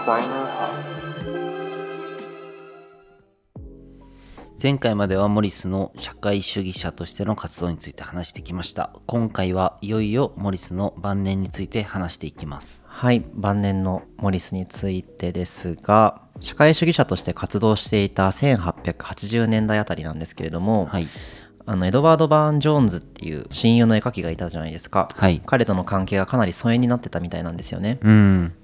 Designer Hub。前回まではモリスの社会主義者としての活動について話してきました。今回はいよいよモリスの晩年について話していきます。はい、晩年のモリスについてですが、社会主義者として活動していた1880年代あたりなんですけれども、はい。エドワード・バーン・ジョーンズっていう親友の絵描きがいたじゃないですか。はい。彼との関係がかなり疎遠になってたみたいなんですよね。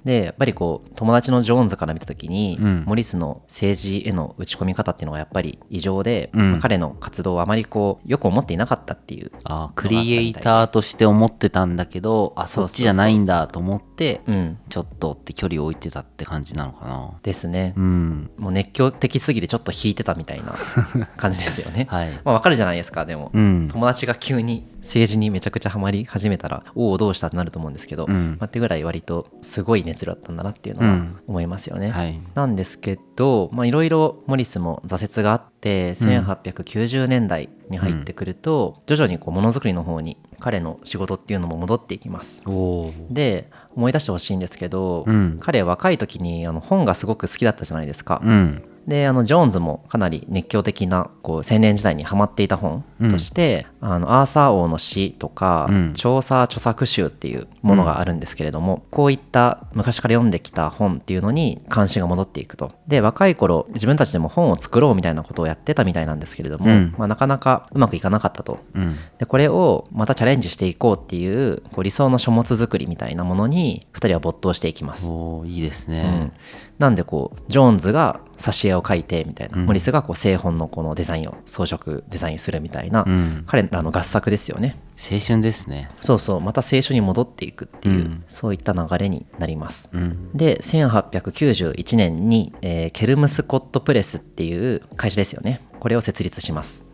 でやっぱりこう友達のジョーンズから見た時に、モリスの政治への打ち込み方っていうのがやっぱり異常で、彼の活動をあまりこうよく思っていなかったっていうクリエイターとして思ってたんだけど、そっちじゃないんだと思って、ちょっとって距離を置いてたって感じなのかな。ですね。もう熱狂的すぎてちょっと引いてたみたいな感じですよね。はい。わかるじゃないですか。でも、友達が急に政治にめちゃくちゃハマり始めたらおおどうしたってなると思うんですけど、ってぐらい割とすごい熱量だったんだなっていうのは思いますよね。はい、なんですけどいろいろモリスも挫折があって1890年代に入ってくると、徐々にこうものづくりの方に彼の仕事っていうのも戻っていきます。で思い出してほしいんですけど、彼若い時に本がすごく好きだったじゃないですか。でジョーンズもかなり熱狂的なこう青年時代にハマっていた本として、アーサー王の死とか、調査著作集っていうものがあるんですけれども、こういった昔から読んできた本っていうのに関心が戻っていくと。で若い頃自分たちでも本を作ろうみたいなことをやってたみたいなんですけれども、なかなかうまくいかなかったと。でこれをまたチャレンジしていこうっていうこう理想の書物作りみたいなものに2人は没頭していきます。いいですね。なんでこうジョーンズが挿絵を描いてみたいな、モリスがこう製本のこのデザインを装飾デザインするみたいな、彼らの合作ですよね。青春ですね。そうそう、また青春に戻っていくっていう、そういった流れになります。で1891年に、ケルムスコットプレスっていう会社ですよね。これを設立します。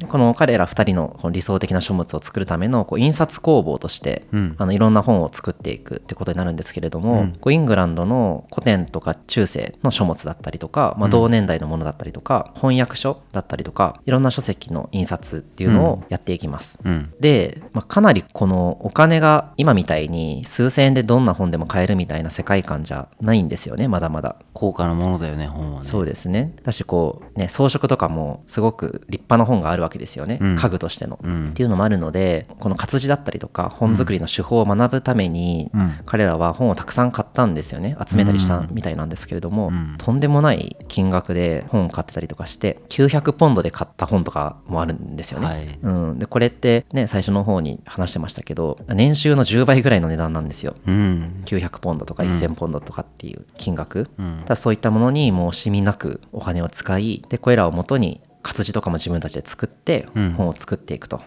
この彼ら2人のこの理想的な書物を作るためのこう印刷工房として、いろんな本を作っていくってことになるんですけれども、こうイングランドの古典とか中世の書物だったりとか、同年代のものだったりとか、翻訳書だったりとか、いろんな書籍の印刷っていうのをやっていきます。で、かなりこのお金が今みたいに数千円でどんな本でも買えるみたいな世界観じゃないんですよね。まだまだ高価なものだよね、本はね。そうですね。だしこうね、装飾とかもすごく立派な本があるわけですよね、家具としての、っていうのもあるので、この活字だったりとか本作りの手法を学ぶために、彼らは本をたくさん買ったんですよね。集めたりしたみたいなんですけれども、とんでもない金額で本を買ってたりとかして900ポンドで買った本とかもあるんですよね。でこれってね、最初の方に話してましたけど、年収の10倍ぐらいの値段なんですよ。900ポンドとか1000ポンドとかっていう金額、ただそういったものにもう惜しみなくお金を使い、でこれらをもとに活字とかも自分たちで作って本を作っていくと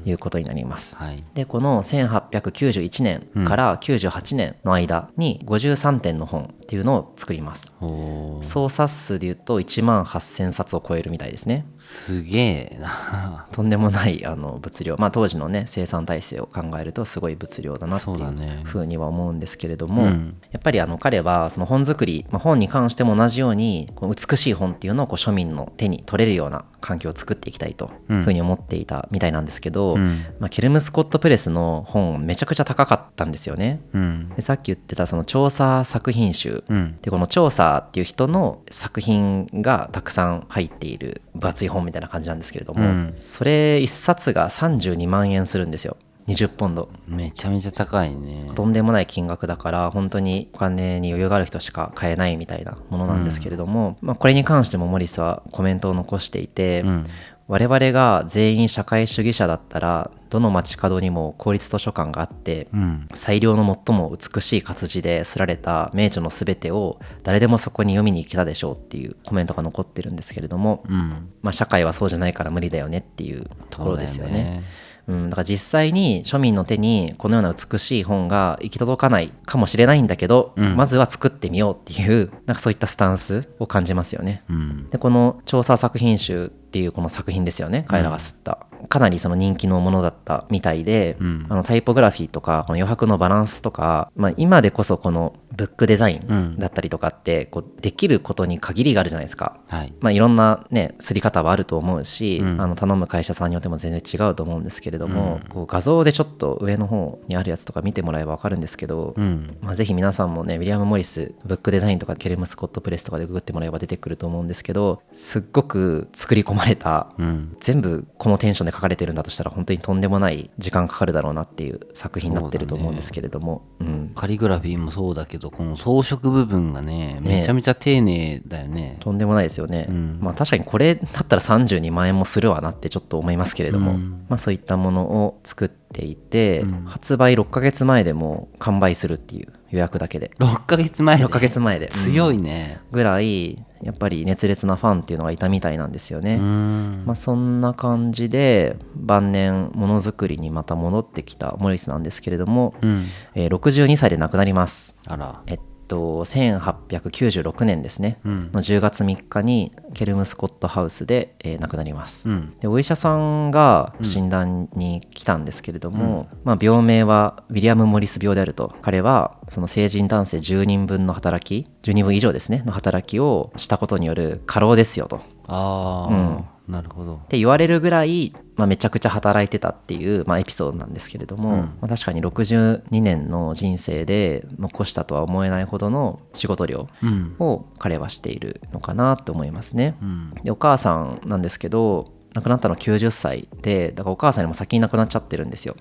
いうことになります。でこの1891年から98年の間に53点の本っていうのを作ります。総冊数でいうと1万8000冊を超えるみたいですね。すげえな。とんでもない物量、当時のね生産体制を考えるとすごい物量だなっていうふうには思うんですけれども、やっぱり彼はその本作り、本に関しても同じようにこう美しい本っていうのをこう庶民の手に取れるような環境を作っていきたいというふうに思っていたみたいなんですけど、ケルムスコットプレスの本めちゃくちゃ高かったんですよね。でさっき言ってたその調査作品集、でこの調査っていう人の作品がたくさん入っている分厚い本みたいな感じなんですけれども、それ1冊が32万円するんですよ。20ポンド。めちゃめちゃ高いね。とんでもない金額だから、本当にお金に余裕がある人しか買えないみたいなものなんですけれども、これに関してもモリスはコメントを残していて、我々が全員社会主義者だったらどの街角にも公立図書館があって、最良の最も美しい活字で刷られた名著のすべてを誰でもそこに読みに行けたでしょうっていうコメントが残ってるんですけれども、社会はそうじゃないから無理だよねっていうところですよね。だから実際に庶民の手にこのような美しい本が行き届かないかもしれないんだけど、まずは作ってみようっていうなんかそういったスタンスを感じますよね。でこの調査作品集っていうこの作品ですよね、彼らが吸った、かなりその人気のものだったみたいで、タイポグラフィーとかこの余白のバランスとか、今でこそこのブックデザインだったりとかってこうできることに限りがあるじゃないですか。いろんなね刷り方はあると思うし、頼む会社さんによっても全然違うと思うんですけれども、こう画像でちょっと上の方にあるやつとか見てもらえば分かるんですけど、ぜひ皆さんもねウィリアム・モリスブックデザインとかケルム・スコット・プレスとかでググってもらえば出てくると思うんですけど、すっごく作り込まれた、全部このテンションで書かれてるんだとしたら本当にとんでもない時間かかるだろうなっていう作品になってると思うんですけれども、カリグラフィーもそうだけどこの装飾部分がねめちゃめちゃ丁寧だよね。とんでもないですよね。確かにこれだったら32万円もするわなってちょっと思いますけれども、そういったものを作っていて、発売6ヶ月前でも完売するっていう予約だけで6ヶ月前で6ヶ月前で強いね、ぐらいやっぱり熱烈なファンっていうのがいたみたいなんですよね。そんな感じで晩年ものづくりにまた戻ってきたモリスなんですけれども、62歳で亡くなります。あら、1896年ですね、の10月3日にケルムスコットハウスで、亡くなります。でお医者さんが診断に来たんですけれども、病名はウィリアム・モリス病であると。彼はその成人男性10人分の働き10人分以上ですねの働きをしたことによる過労ですよと。なるほどって言われるぐらい、めちゃくちゃ働いてたっていう、エピソードなんですけれども、確かに62年の人生で残したとは思えないほどの仕事量を彼はしているのかなと思いますね。でお母さんなんですけど亡くなったの90歳で、だからお母さんにも先に亡くなっちゃってるんですよ、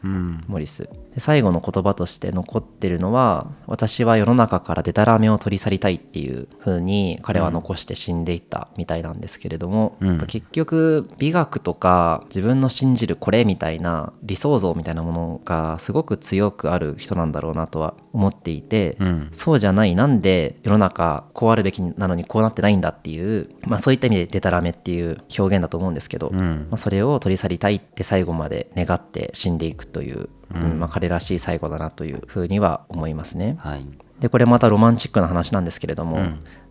モリスで。最後の言葉として残ってるのは、私は世の中からデタラメを取り去りたいっていう風に彼は残して死んでいったみたいなんですけれども、結局美学とか自分の信じるこれみたいな理想像みたいなものがすごく強くある人なんだろうなとは思っていて、そうじゃない、なんで世の中こうあるべきなのにこうなってないんだっていう、そういった意味でデタラメっていう表現だと思うんですけど、それを取り去りたいって最後まで願って死んでいくという、彼らしい最後だなというふうには思いますね。でこれまたロマンチックな話なんですけれども、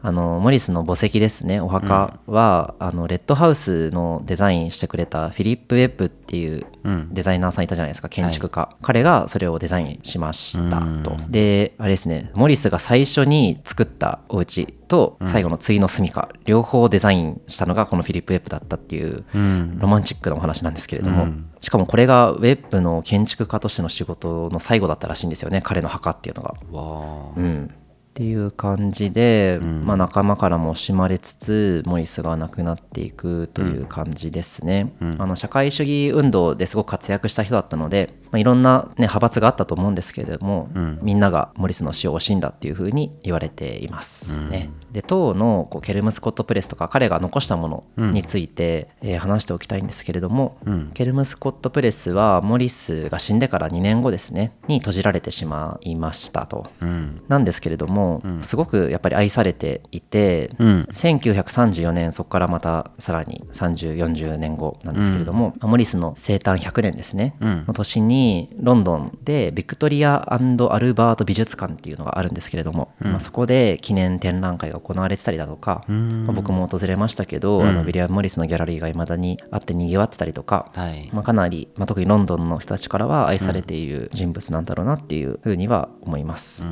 モリスの墓石ですね、お墓は、レッドハウスのデザインしてくれたフィリップ・ウェッブっていうデザイナーさんいたじゃないですか、建築家、彼がそれをデザインしましたと。であれですね、モリスが最初に作ったお家と最後の次の住処、両方デザインしたのがこのフィリップ・ウェッブだったっていうロマンチックなお話なんですけれども、しかもこれがウェッブの建築家としての仕事の最後だったらしいんですよね、彼の墓っていうのが。っていう感じで、仲間からも惜しまれつつモリスが亡くなっていくという感じですね。社会主義運動ですごく活躍した人だったので、いろんな、派閥があったと思うんですけれども、みんながモリスの死を惜しんだっていう風に言われていますね。で当のケルムスコットプレスとか彼が残したものについて、話しておきたいんですけれども、ケルムスコットプレスはモリスが死んでから2年後ですねに閉じられてしまいましたと。なんですけれども、すごくやっぱり愛されていて、1934年そこからまたさらに30、40年後なんですけれども、モリスの生誕100年ですね、の年にロンドンでビクトリア&アルバート美術館っていうのがあるんですけれども、そこで記念展覧会が行われてたりだとか、僕も訪れましたけど、ウィリアム・モリスのギャラリーが未だにあってにぎわってたりとか、かなり、特にロンドンの人たちからは愛されている人物なんだろうなっていうふうには思います。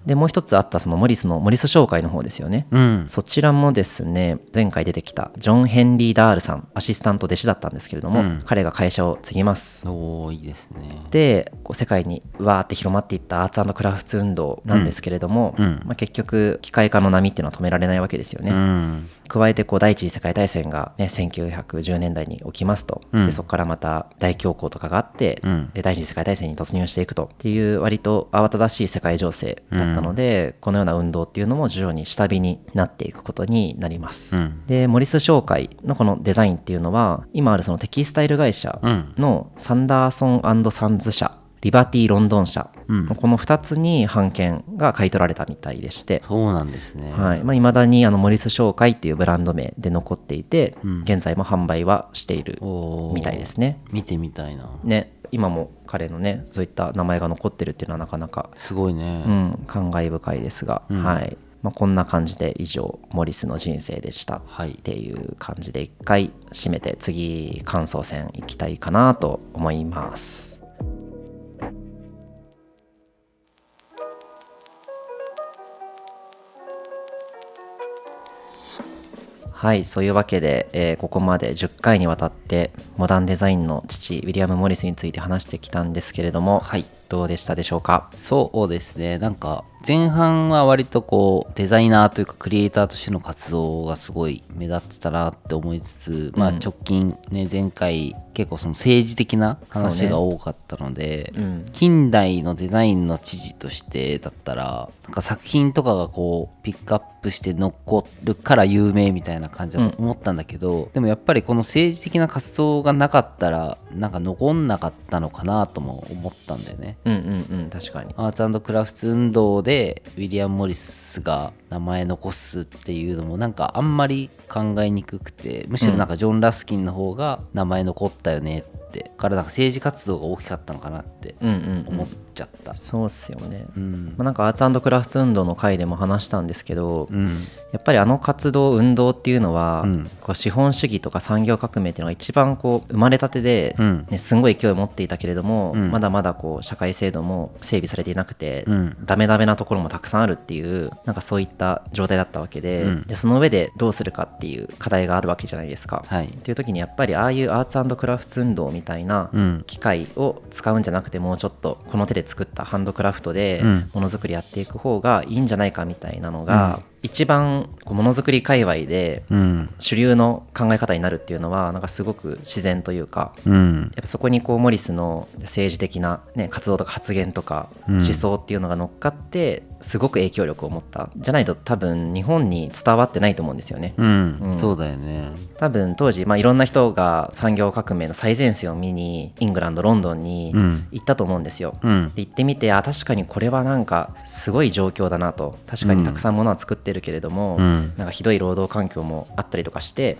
でもう一つあったそのモリス商会の方ですよね、そちらもですね、前回出てきたジョン・ヘンリー・ダールさん、アシスタント弟子だったんですけれども、彼が会社を継ぎます。いいですね。で世界にわーって広まっていったアーツ&クラフト運動なんですけれども、結局機械化の波っていうのは止められないわけですよね。加えて第一次世界大戦が、1910年代に起きますと。でそこからまた大恐慌とかがあって、で第二次世界大戦に突入していくとっていう割と慌ただしい世界情勢だったので、このような運動っていうのも徐々に下火になっていくことになります。でモリス商会のこのデザインっていうのは今あるそのテキスタイル会社のサンダーソン&サンズ社、リバティロンドン社、この2つに版権が買い取られたみたいでして、そうなんですね。未だにモリス商会っていうブランド名で残っていて、現在も販売はしているみたいですね。見てみたいなね。今も彼のねそういった名前が残ってるっていうのはなかなかすごいね、感慨深いですが、こんな感じで以上モリスの人生でしたっていう感じで一回締めて、次感想戦いきたいかなと思います。「はい、そういうわけで、ここまで10回にわたってモダンデザインの父ウィリアム・モリスについて話してきたんですけれども、はい、どうでしたでしょうか？そうですね、なんか前半は割とこうデザイナーというかクリエイターとしての活動がすごい目立ってたなって思いつつ、まあ直近ね、前回結構その政治的な話が多かったので、近代のデザインの父としてだったらなんか作品とかがこうピックアップして残るから有名みたいな感じだと思ったんだけど、でもやっぱりこの政治的な活動がなかったらなんか残んなかったのかなとも思ったんだよね。確かにアーツ&クラフト運動でウィリアム・モリスが名前残すっていうのもなんかあんまり考えにくくて、むしろなんかジョン・ラスキンの方が名前残ったよねってからなんか政治活動が大きかったのかなって思っちゃった。そうっすよね、なんかアーツ&クラフト運動の回でも話したんですけど、やっぱりあの活動運動っていうのは、こう資本主義とか産業革命っていうのが一番こう生まれたてで、すんごい勢いを持っていたけれども、まだまだこう社会制度も整備されていなくて、ダメなところもたくさんあるっていうなんかそういった状態だったわけで、でその上でどうするかっていう課題があるわけじゃないですか、っていう時にやっぱりああいうアーツ&クラフト運動みたいな機械を使うんじゃなくて、もうちょっとこの手で作ったハンドクラフトでものづくりやっていく方がいいんじゃないかみたいなのが、一番こうものづくり界隈で主流の考え方になるっていうのはなんかすごく自然というか、やっぱそこにこうモリスの政治的な、活動とか発言とか思想っていうのが乗っかってすごく影響力を持ったじゃないと多分日本に伝わってないと思うんですよね。そうだよね。多分当時、いろんな人が産業革命の最前線を見にイングランドロンドンに行ったと思うんですよ、で行ってみて確かにこれはなんかすごい状況だなと、確かにたくさんものは作ってるけれども、なんかひどい労働環境もあったりとかして、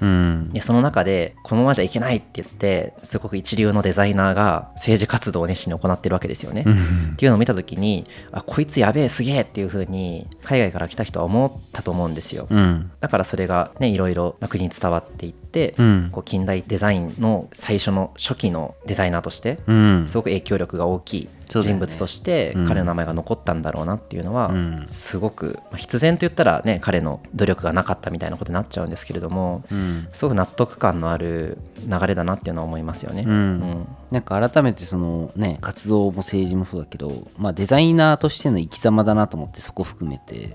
でその中でこのままじゃいけないって言ってすごく一流のデザイナーが政治活動を熱心に行ってるわけですよね、っていうのを見た時にこいつやべえすげえっていう風に海外から来た人は思ったと思うんですよ、だからそれがねいろいろな国に伝わっていって、こう近代デザインの最初の初期のデザイナーとしてすごく影響力が大きい人物として彼の名前が残ったんだろうなっていうのはすごく必然と言ったらね彼の努力がなかったみたいなことになっちゃうんですけれども、すごく納得感のある流れだなっていうのは思いますよね。なんか改めてそのね活動も政治もそうだけど、デザイナーとしての生き様だなと思って、そこ含めて、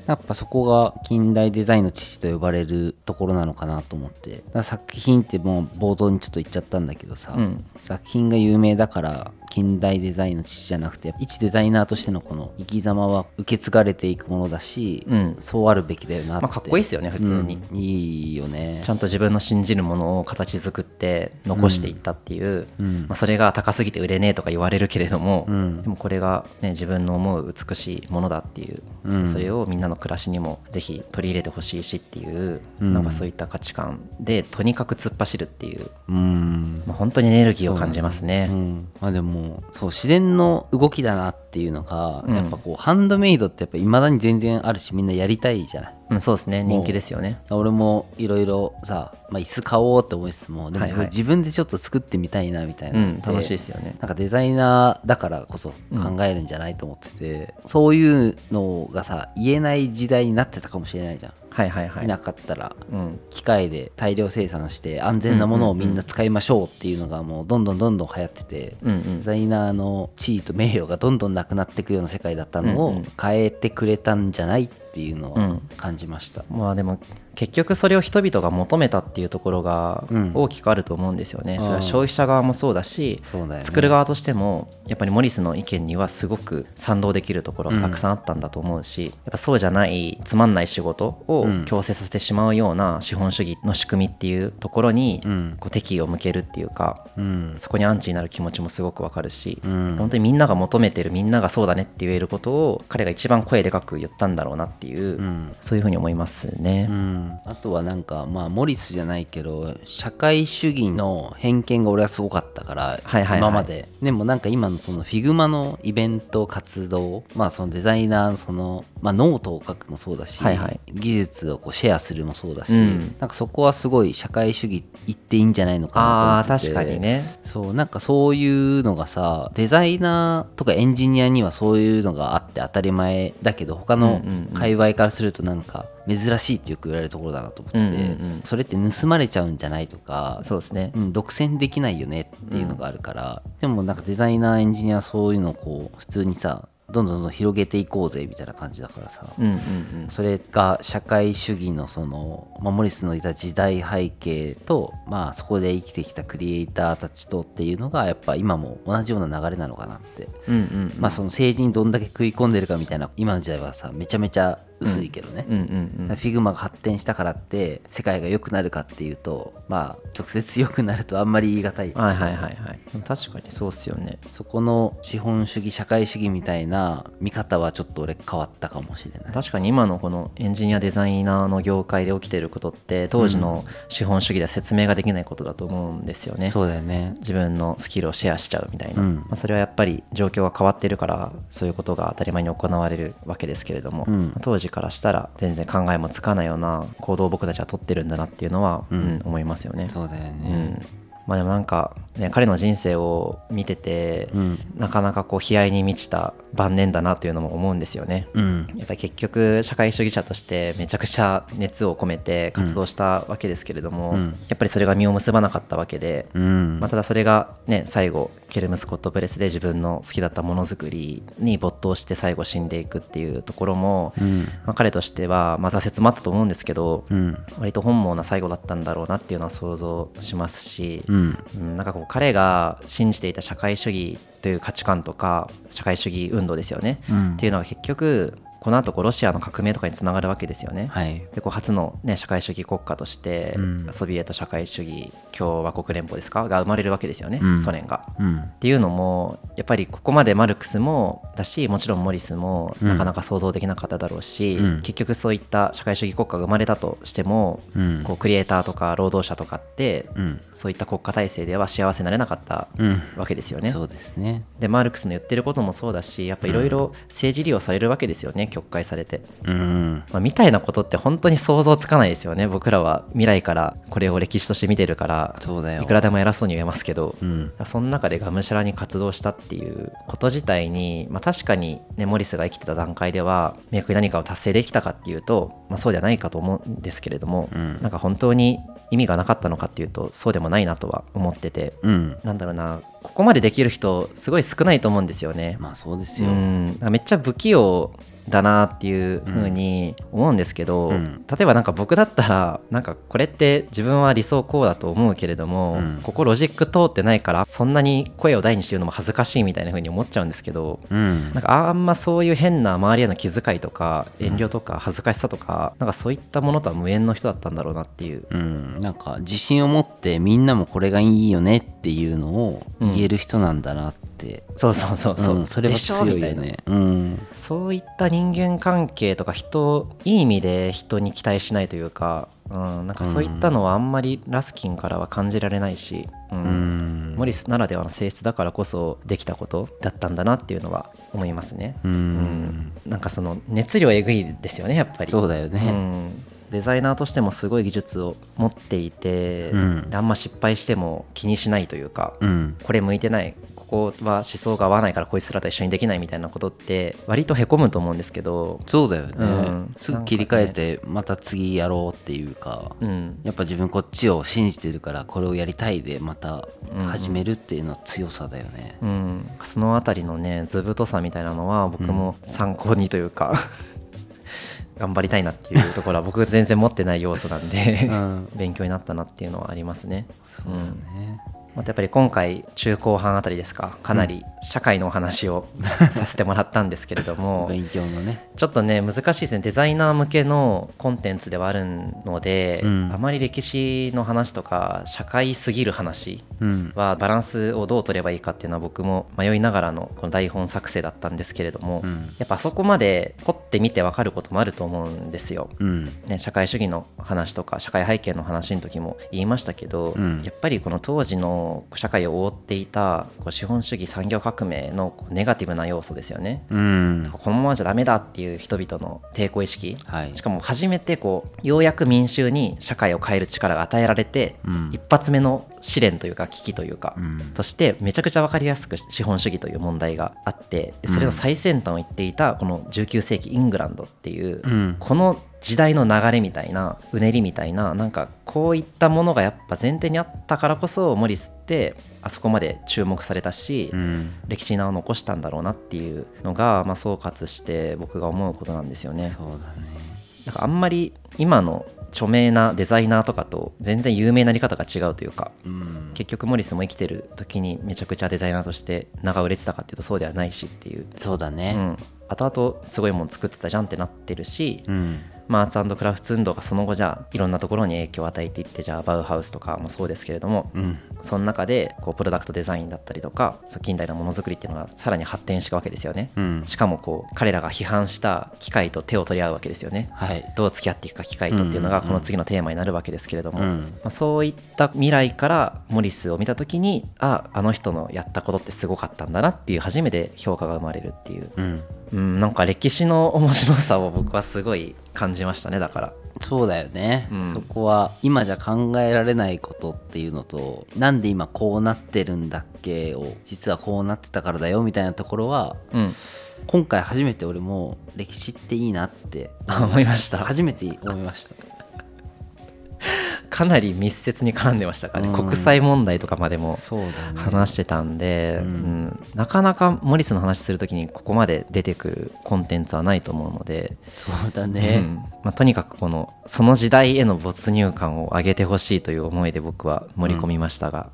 やっぱそこが近代デザインの父と呼ばれるところなのかなと思って、だから作品ってもう冒頭にちょっと言っちゃったんだけどさ、作品が有名だから近代デザインの父じゃなくて、一デザイナーとしてのこの生き様は受け継がれていくものだし、そうあるべきだよなって、かっこいいですよね普通に、いいよね。ちゃんと自分の信じるものを形作って残していったっていう、それが高すぎて売れねえとか言われるけれども、でもこれが、自分の思う美しいものだっていう、それをみんなの暮らしにもぜひ取り入れてほしいしっていう、なんかそういった価値観でとにかく突っ走るっていう、本当にエネルギーを感じますね。でもそう自然の動きだなっていうのが、やっぱこうハンドメイドってやっぱ未だに全然あるし、みんなやりたいじゃない。そうですね、人気ですよね。俺もいろいろさ、椅子買おうって思いつつも、でも自分でちょっと作ってみたいなみたいな、楽しいですよね。なんかデザイナーだからこそ考えるんじゃないと思ってて、そういうのがさ言えない時代になってたかもしれないじゃん。いなかったら、機械で大量生産して安全なものをみんな使いましょうっていうのがもうどんどん流行ってて、デザイナーの地位と名誉がどんどんなくなっていくような世界だったのを変えてくれたんじゃないっていうのは感じました。でも結局それを人々が求めたっていうところが大きくあると思うんですよね。それは消費者側もそうだし、作る側としてもやっぱりモリスの意見にはすごく賛同できるところがたくさんあったんだと思うし、やっぱそうじゃないつまんない仕事を強制させてしまうような資本主義の仕組みっていうところにこう敵意を向けるっていうか、そこにアンチになる気持ちもすごくわかるし、本当にみんなが求めてる、みんながそうだねって言えることを彼が一番声でかく言ったんだろうなっていう、そういうふうに思いますね。あとはなんかモリスじゃないけど社会主義の偏見が俺はすごかったから、今まででもなんか今のその Figma のイベント活動、そのデザイナーのその、ノートを書くもそうだし、技術をこうシェアするもそうだし、なんかそこはすごい社会主義言っていいんじゃないのかなと思ってて、確かにね。そうなんかそういうのがさデザイナーとかエンジニアにはそういうのがあって当たり前だけど他の界隈からするとなんか珍しいってよく言われるところだなと思ってて、それって盗まれちゃうんじゃないとかそうですね、独占できないよねっていうのがあるから、でもなんかデザイナーエンジニアはそういうのをこう普通にさどんどん広げていこうぜみたいな感じだからさ、それが社会主義のその、モリスのいた時代背景と、そこで生きてきたクリエイターたちとっていうのがやっぱ今も同じような流れなのかなって、その政治にどんだけ食い込んでるかみたいな今の時代はさめちゃめちゃ薄いけどね、Figma が発展したからって世界が良くなるかっていうと直接良くなるとあんまり言い難い、確かにそうっすよね。そこの資本主義社会主義みたいな見方はちょっと俺変わったかもしれない。確かに今のこのエンジニアデザイナーの業界で起きていることって当時の資本主義では説明ができないことだと思うんですよね。そうだよね。自分のスキルをシェアしちゃうみたいな、それはやっぱり状況が変わってるからそういうことが当たり前に行われるわけですけれども、当時からしたら全然考えもつかないような行動を僕たちは取ってるんだなっていうのは、思いますよね。そうだよね、でもなんか、ね、彼の人生を見てて、なかなかこう悲哀に満ちた晩年だなというのも思うんですよね、やっぱり結局社会主義者としてめちゃくちゃ熱を込めて活動したわけですけれども、やっぱりそれが実を結ばなかったわけで、ただそれがね最後ケルム・スコット・プレスで自分の好きだったものづくりに没頭して最後死んでいくっていうところも、彼としては挫折もあったと思うんですけど、割と本望な最後だったんだろうなっていうのは想像しますし、なんかこう彼が信じていた社会主義という価値観とか社会主義運動ですよね、っていうのは結局この後ロシアの革命とかにつながるわけですよね、で初の、社会主義国家として、ソビエト社会主義共和国連邦ですかが生まれるわけですよね、ソ連が、っていうのもやっぱりここまでマルクスもだしもちろんモリスもなかなか想像できなかっただろうし、結局そういった社会主義国家が生まれたとしても、こうクリエイターとか労働者とかって、そういった国家体制では幸せになれなかったわけですよね、そうですね。でマルクスの言ってることもそうだしやっぱいろいろ政治利用されるわけですよね、曲解されて、みたいなことって本当に想像つかないですよね。僕らは未来からこれを歴史として見てるからいくらでも偉そうに言えますけど、その中でがむしゃらに活動したっていうこと自体に、確かに、モリスが生きてた段階では明確に何かを達成できたかっていうと、そうじゃないかと思うんですけれども、なんか本当に意味がなかったのかっていうとそうでもないなとは思ってて、なんだろうな、ここまでできる人すごい少ないと思うんですよね。そうですよ、めっちゃ不器用だなっていう風に思うんですけど、例えばなんか僕だったらなんかこれって自分は理想こうだと思うけれども、ここロジック通ってないからそんなに声を大にして言うのも恥ずかしいみたいな風に思っちゃうんですけど、なんかあんまそういう変な周りへの気遣いとか遠慮とか恥ずかしさとか、なんかそういったものとは無縁の人だったんだろうなっていう、なんか自信を持ってみんなもこれがいいよねっていうのを言える人なんだなって、そうそうそうそう、それは強いよね。そういった人間関係とかいい意味で人に期待しないというか、なんかそういったのはあんまりラスキンからは感じられないし、モリスならではの性質だからこそできたことだったんだなっていうのは思いますね。なんかその熱量えぐいですよねやっぱり。そうだよね、デザイナーとしてもすごい技術を持っていて、あんま失敗しても気にしないというか、これ向いてない、ここは思想が合わないからこいつらと一緒にできないみたいなことって割とへこむと思うんですけど、そうだよね、すぐ切り替えてまた次やろうっていうか、やっぱ自分こっちを信じてるからこれをやりたいでまた始めるっていうのは強さだよね。そのあたりのね図太さみたいなのは僕も参考にというか、頑張りたいなっていうところは僕全然持ってない要素なんで勉強になったなっていうのはありますね。そうだね、またやっぱり今回中後半あたりですか、かなり社会のお話をさせてもらったんですけれども勉強のね、ちょっとね難しいですね。デザイナー向けのコンテンツではあるので、あまり歴史の話とか社会すぎる話はバランスをどう取ればいいかっていうのは僕も迷いながらのこの台本作成だったんですけれども、やっぱあそこまで掘ってみて分かることもあると思うんですよ、社会主義の話とか社会背景の話の時も言いましたけど、やっぱりこの当時のの社会を覆っていたこう資本主義産業革命のネガティブな要素ですよね、このままじゃダメだっていう人々の抵抗意識、しかも初めてこうようやく民衆に社会を変える力が与えられて、一発目の試練というか危機というか、としてめちゃくちゃ分かりやすく資本主義という問題があって、それの最先端を言っていたこの19世紀イングランドっていう、この時代の流れみたいなうねりみたいな、なんかこういったものがやっぱ前提にあったからこそモリスってあそこまで注目されたし、歴史に名を残したんだろうなっていうのが、総括して僕が思うことなんですよね。そうだね。なんかあんまり今の著名なデザイナーとかと全然有名なり方が違うというか、結局モリスも生きてる時にめちゃくちゃデザイナーとして名が売れてたかっていうとそうではないしっていう。そうだね、後々すごいもの作ってたじゃんってなってるし、アーツ&クラフト運動がその後じゃあいろんなところに影響を与えていって、じゃあバウハウスとかもそうですけれども、その中でこうプロダクトデザインだったりとか近代のものづくりっていうのがさらに発展していくわけですよね、しかもこう彼らが批判した機械と手を取り合うわけですよね、どう付き合っていくか機械とっていうのがこの次のテーマになるわけですけれども、そういった未来からモリスを見た時にあの人のやったことってすごかったんだなっていう初めて評価が生まれるっていう、なんか歴史の面白さを僕はすごい感じましたね。だからそうだよね、そこは今じゃ考えられないことっていうのと、なんで今こうなってるんだっけを実はこうなってたからだよみたいなところは、今回初めて俺も歴史っていいなって思いました。初めて思いました。かなり密接に絡んでましたからね、国際問題とかまでも話してたんで、なかなかモリスの話するときにここまで出てくるコンテンツはないと思うので、そうだね、とにかくその時代への没入感を上げてほしいという思いで僕は盛り込みましたが、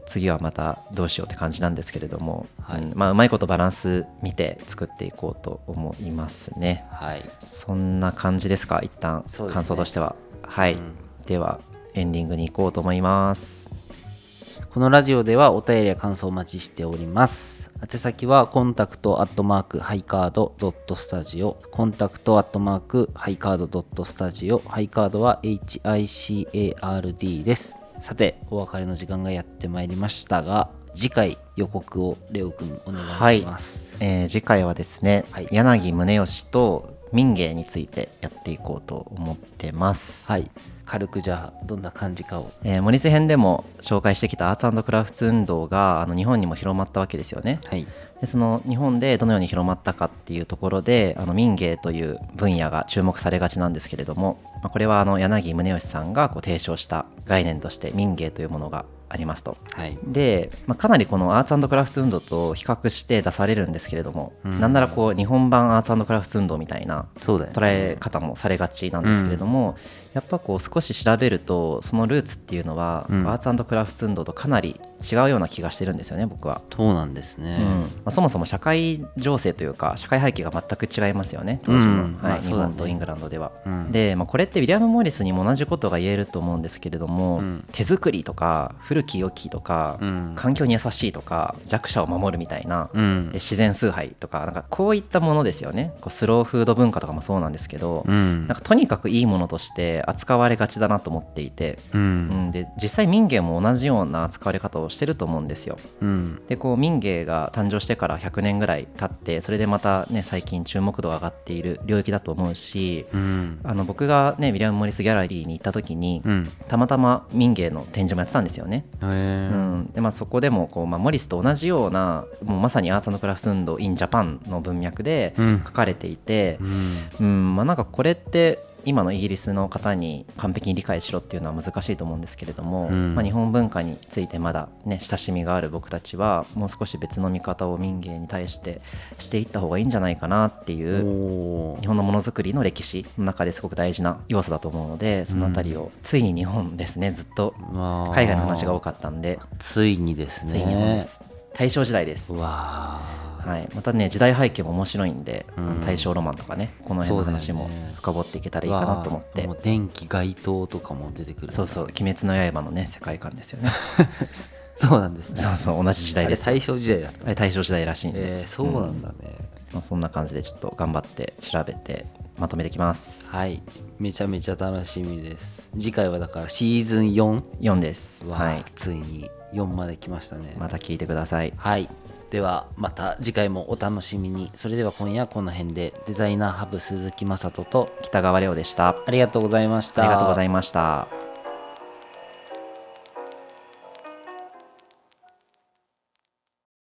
次はまたどうしようって感じなんですけれども、うまいことバランス見て作っていこうと思いますね。そんな感じですか、一旦感想としては。ではエンディングに行こうと思います。このラジオではお便りや感想をお待ちしております。宛先はコンタクトハイカードスタジオ、コンタクトハイカードスタジオ、ハイカードは HICARD です。さてお別れの時間がやってまいりましたが、次回予告をレオくんお願いします。次回はですね、柳宗悦と民芸についてやっていこうと思ってます。軽くじゃあどんな感じかを、モリス編でも紹介してきたアーツ&クラフト運動が日本にも広まったわけですよね。でその日本でどのように広まったかっていうところで民芸という分野が注目されがちなんですけれども、これは柳宗悦さんが提唱した概念として民芸というものがありますと。で、かなりこのアーツ&クラフト運動と比較して出されるんですけれども、なんなら日本版アーツ&クラフト運動みたいな捉え方もされがちなんですけれども、やっぱ少し調べるとそのルーツっていうのは、アーツ&クラフト運動とかなり違うような気がしてるんですよね、僕は。そうなんですね、そもそも社会情勢というか社会背景が全く違いますよね、当時の、日本とイングランドでは。で、これってウィリアム・モリスにも同じことが言えると思うんですけれども、手作りとか古き良きとか、環境に優しいとか弱者を守るみたいな、自然崇拝とか、なんかこういったものですよね。スローフード文化とかもそうなんですけど、なんかとにかくいいものとして扱われがちだなと思っていて、で実際民芸も同じような扱われ方をしてると思うんですよ。で民芸が誕生してから100年ぐらい経って、それでまたね最近注目度が上がっている領域だと思うし、僕がねウィリアム・モリスギャラリーに行った時に、たまたま民芸の展示もやってたんですよね。でそこでもモリスと同じようなもうまさにアーツ&クラフト運動 in Japan の文脈で書かれていて、なんかこれって今のイギリスの方に完璧に理解しろっていうのは難しいと思うんですけれども、日本文化についてまだね親しみがある僕たちはもう少し別の見方を民芸に対してしていった方がいいんじゃないかなっていう、日本のものづくりの歴史の中ですごく大事な要素だと思うので、そのあたりを、ついに日本ですね、ずっと海外の話が多かったんでついにですね、ついに日本です。大正時代です。またね時代背景も面白いんで、大正ロマンとかね、この辺の話も深掘っていけたらいいかなと思って、もう電気街灯とかも出てくる。そう鬼滅の刃のね世界観ですよね。そうなんですね。そうそう同じ時代です。あれ大正時代だった。あれ大正時代らしいんで、そうなんだね。そんな感じでちょっと頑張って調べてまとめてきます。はい、めちゃめちゃ楽しみです。次回はだからシーズン 4 です。はい、ついに4まで来ましたね。また聞いてください。はい、ではまた次回もお楽しみに。それでは今夜この辺で。デザイナーハブ鈴木雅人と北川レオでした。ありがとうございました。ありがとうございました。